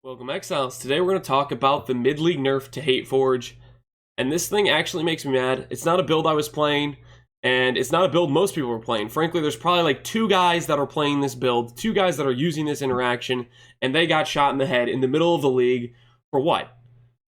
Welcome, Exiles. Today we're going to talk about the mid-league nerf to Hateforge, and this thing actually makes me mad. It's not a build I was playing, and it's not a build most people were playing. Frankly, there's probably like two guys that are playing this build, two guys that are using this interaction, and they got shot in the head in the middle of the league. For what?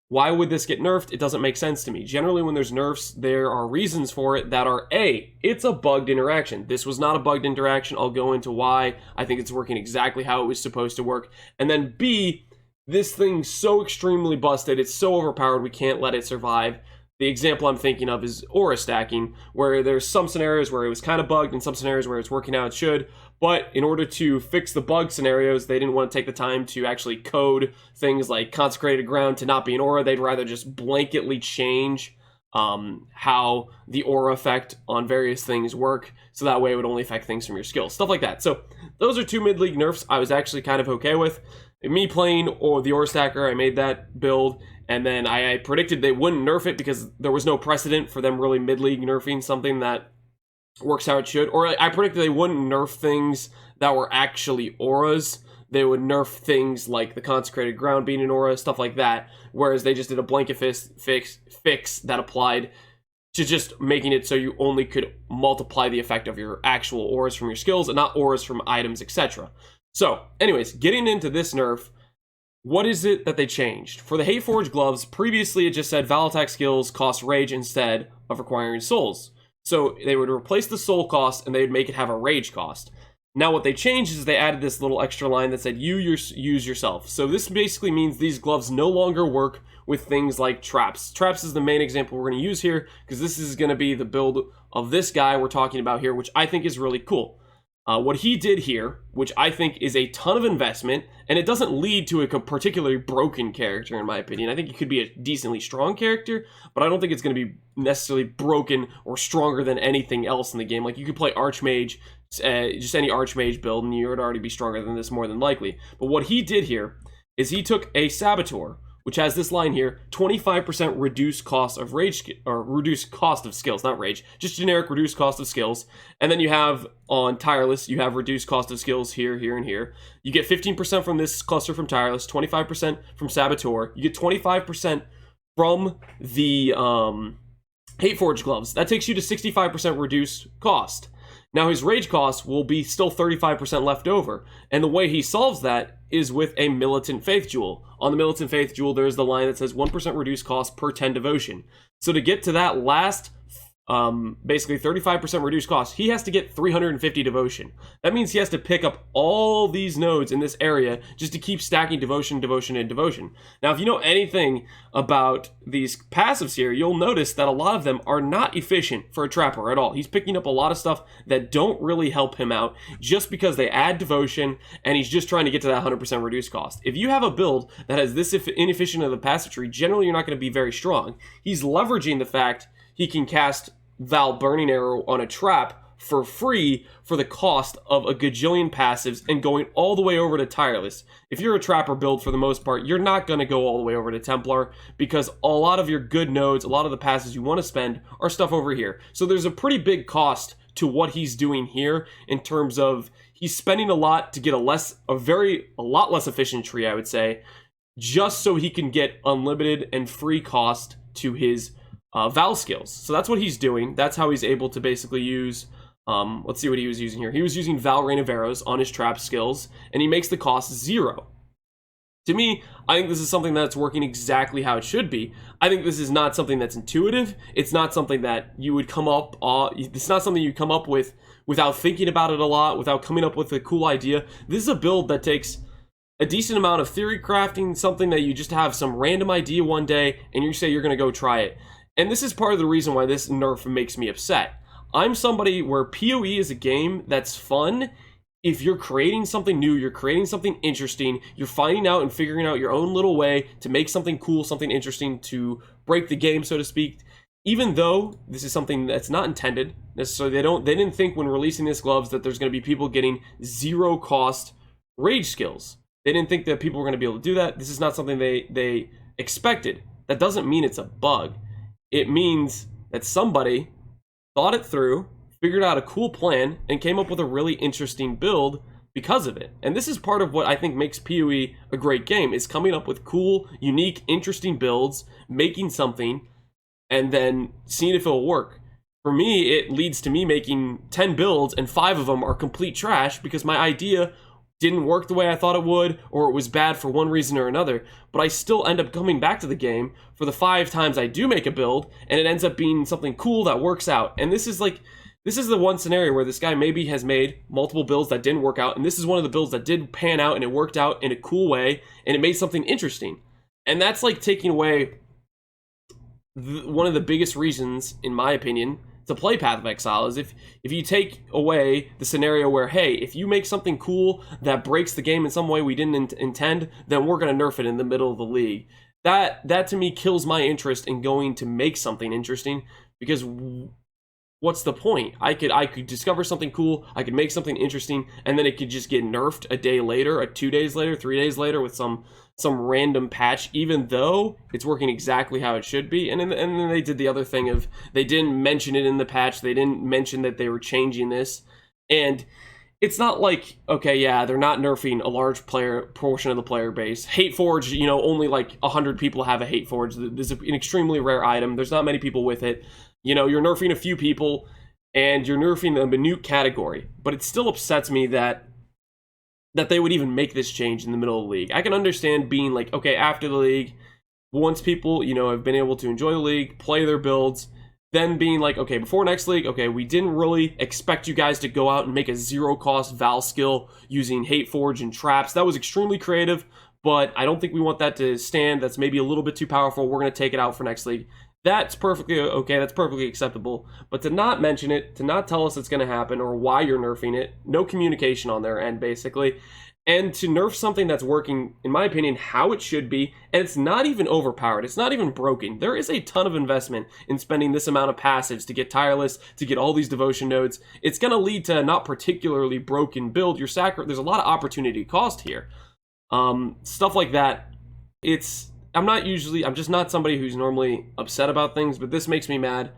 Why would this get nerfed? It doesn't make sense to me. Generally, when there's nerfs, there are reasons for it that are A, it's a bugged interaction. This was not a bugged interaction. I'll go into why. I think it's working exactly how it was supposed to work. And then B, this thing's so extremely busted, it's so overpowered, we can't let it survive. The example I'm thinking of is aura stacking, where there's some scenarios where it was kind of bugged and some scenarios where it's working how it should, but in order to fix the bug scenarios, they didn't want to take the time to actually code things like consecrated ground to not be an aura. They'd rather just blanketly change how the aura effect on various things work, so that way it would only affect things from your skills, stuff like that. So those are two mid-league nerfs I was actually kind of okay with. Me playing the aura stacker, I made that build, and then I predicted they wouldn't nerf it because there was no precedent for them really mid-league nerfing something that works how it should. Or I predicted they wouldn't nerf things that were actually auras. They would nerf things like the consecrated ground being an aura, stuff like that, whereas they just did a blanket fix that applied to just making it so you only could multiply the effect of your actual auras from your skills and not auras from items, etc. So, anyways, getting into this nerf, what is it that they changed? For the Hateforge gloves, previously it just said Vaal attack skills cost rage instead of requiring souls. So they would replace the soul cost and they would make it have a rage cost. Now what they changed is they added this little extra line that said use yourself. So this basically means these gloves no longer work with things like traps. Traps is the main example we're going to use here because this is going to be the build of this guy we're talking about here, which I think is really cool. What he did here, which I think is a ton of investment, and it doesn't lead to a particularly broken character, in my opinion. I think he could be a decently strong character, but I don't think it's going to be necessarily broken or stronger than anything else in the game. Like, you could play Archmage, just any Archmage build, and you would already be stronger than this more than likely. But what he did here is he took a Saboteur, which has this line here, 25% reduced cost of rage, or reduced cost of skills, not rage, just generic reduced cost of skills. And then you have on Tireless, you have reduced cost of skills here, here, and here. You get 15% from this cluster from Tireless, 25% from Saboteur. You get 25% from the Hateforge gloves. That takes you to 65% reduced cost. Now his rage cost will be still 35% left over, and the way he solves that is with a Militant Faith Jewel. On the Militant Faith Jewel, there's the line that says 1% reduced cost per 10 devotion. So to get to that last, basically 35% reduced cost, he has to get 350 devotion. That means he has to pick up all these nodes in this area just to keep stacking devotion, devotion, and devotion. Now, if you know anything about these passives here, you'll notice that a lot of them are not efficient for a trapper at all. He's picking up a lot of stuff that don't really help him out just because they add devotion, and he's just trying to get to that 100% reduced cost. If you have a build that has this inefficient of a passive tree, generally you're not going to be very strong. He's leveraging the fact he can cast Vaal Burning Arrow on a trap for free for the cost of a gajillion passives and going all the way over to Tireless. If you're a trapper build, for the most part, you're not going to go all the way over to Templar because a lot of your good nodes, a lot of the passes you want to spend are stuff over here. So there's a pretty big cost to what he's doing here in terms of he's spending a lot to get a lot less efficient tree, I would say, just so he can get unlimited and free cost to his Vaal skills. So that's what he's doing. That's how he's able to basically use, let's see what he was using here. He was using Vaal Rain of Arrows on his trap skills, and he makes the cost 0. To me, I think this is something that's working exactly how it should be. I think this is not something that's intuitive. It's not something that you would come up, it's not something you come up with without thinking about it a lot, without coming up with a cool idea. This is a build that takes a decent amount of theory crafting, something that you just have some random idea one day, and you say you're going to go try it. And this is part of the reason why this nerf makes me upset. I'm somebody where PoE is a game that's fun if you're creating something new, you're creating something interesting, you're finding out and figuring out your own little way to make something cool, something interesting, to break the game, so to speak. Even though this is something that's not intended necessarily, they didn't think when releasing these gloves that there's going to be people getting 0 cost rage skills. They didn't think that people were going to be able to do that. This is not something they expected. That doesn't mean it's a bug. It means that somebody thought it through, figured out a cool plan, and came up with a really interesting build because of it. And this is part of what I think makes PoE a great game, is coming up with cool, unique, interesting builds, making something, and then seeing if it'll work. For me, it leads to me making 10 builds, and 5 of them are complete trash because my idea didn't work the way I thought it would, or it was bad for one reason or another, but I still end up coming back to the game for the 5 times I do make a build, and it ends up being something cool that works out. And this is the one scenario where this guy maybe has made multiple builds that didn't work out, and this is one of the builds that did pan out, and it worked out in a cool way, and it made something interesting. And that's like taking away one of the biggest reasons, in my opinion, to play Path of Exile, is if you take away the scenario where, hey, if you make something cool that breaks the game in some way we didn't intend, then we're going to nerf it in the middle of the league. That to me kills my interest in going to make something interesting, because what's the point? I could discover something cool, I could make something interesting, and then it could just get nerfed a day later, 2 days later, 3 days later with some random patch, even though it's working exactly how it should be. And then they did the other thing of, they didn't mention it in the patch, they didn't mention that they were changing this. And it's not like, okay, yeah, they're not nerfing a large portion of the player base. Hateforge, you know, only like 100 people have a Hateforge. This is an extremely rare item. There's not many people with it. You know, you're nerfing a few people, and you're nerfing a minute category. But it still upsets me that they would even make this change in the middle of the league. I can understand being like, okay, after the league, once people, you know, have been able to enjoy the league, play their builds, then being like, okay, before next league, okay, we didn't really expect you guys to go out and make a zero-cost Vaal skill using Hateforge and traps. That was extremely creative, but I don't think we want that to stand. That's maybe a little bit too powerful. We're going to take it out for next league. That's perfectly okay, that's perfectly acceptable. But to not mention it, to not tell us it's going to happen or why you're nerfing it, no communication on their end, basically, and to nerf something that's working, in my opinion, how it should be, and it's not even overpowered, it's not even broken. There is a ton of investment in spending this amount of passives to get tireless, to get all these devotion nodes. It's going to lead to a not particularly broken build. There's a lot of opportunity cost here. Stuff like that, I'm just not somebody who's normally upset about things, but this makes me mad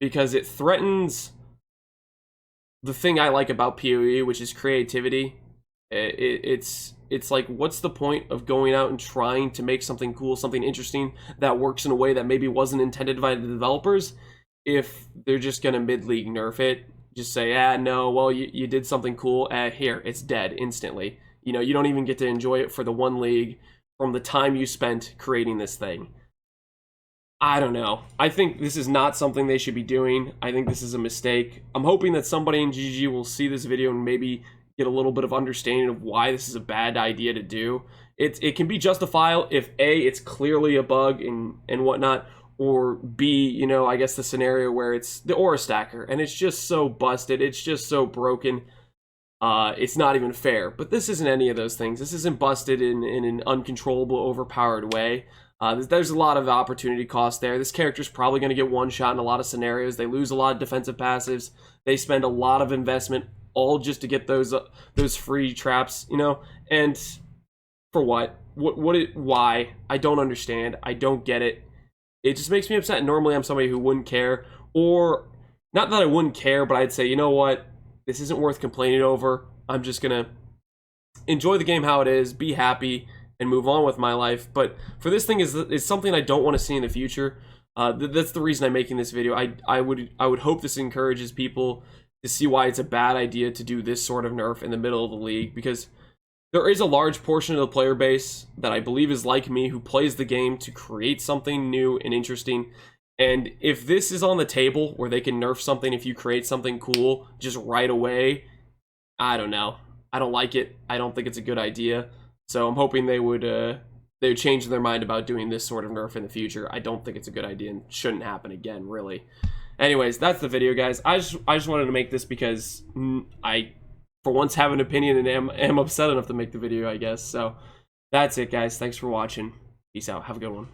because it threatens the thing I like about PoE, which is creativity. It's like, what's the point of going out and trying to make something cool, something interesting that works in a way that maybe wasn't intended by the developers, if they're just gonna mid-league nerf it, just say, no, well, you did something cool, here, it's dead instantly. You know, you don't even get to enjoy it for the one league from the time you spent creating this thing. I don't know. I think this is not something they should be doing. I think this is a mistake. I'm hoping that somebody in GG will see this video and maybe get a little bit of understanding of why this is a bad idea to do. It can be justifiable if A, it's clearly a bug and whatnot, or B, you know, I guess the scenario where it's the aura stacker and it's just so busted, it's just so broken. It's not even fair. But this isn't any of those things. This isn't busted in an uncontrollable, overpowered way. There's a lot of opportunity cost there. This character's probably going to get one shot in a lot of scenarios. They lose a lot of defensive passives. They spend a lot of investment all just to get those free traps, you know? And for what? Why? I don't understand. I don't get it. It just makes me upset. Normally I'm somebody who wouldn't care, or not that I wouldn't care, but I'd say, you know what? This isn't worth complaining over. I'm just gonna enjoy the game how it is, be happy, and move on with my life. But for this thing is something I don't want to see in the future. That's the reason I'm making this video. I would hope this encourages people to see why it's a bad idea to do this sort of nerf in the middle of the league, because there is a large portion of the player base that I believe is like me, who plays the game to create something new and interesting. And if this is on the table where they can nerf something if you create something cool just right away, I don't know. I don't like it. I don't think it's a good idea. So I'm hoping they would change their mind about doing this sort of nerf in the future. I don't think it's a good idea and shouldn't happen again, really. Anyways, that's the video, guys. I just wanted to make this because I, for once, have an opinion and am upset enough to make the video, I guess. So that's it, guys. Thanks for watching. Peace out. Have a good one.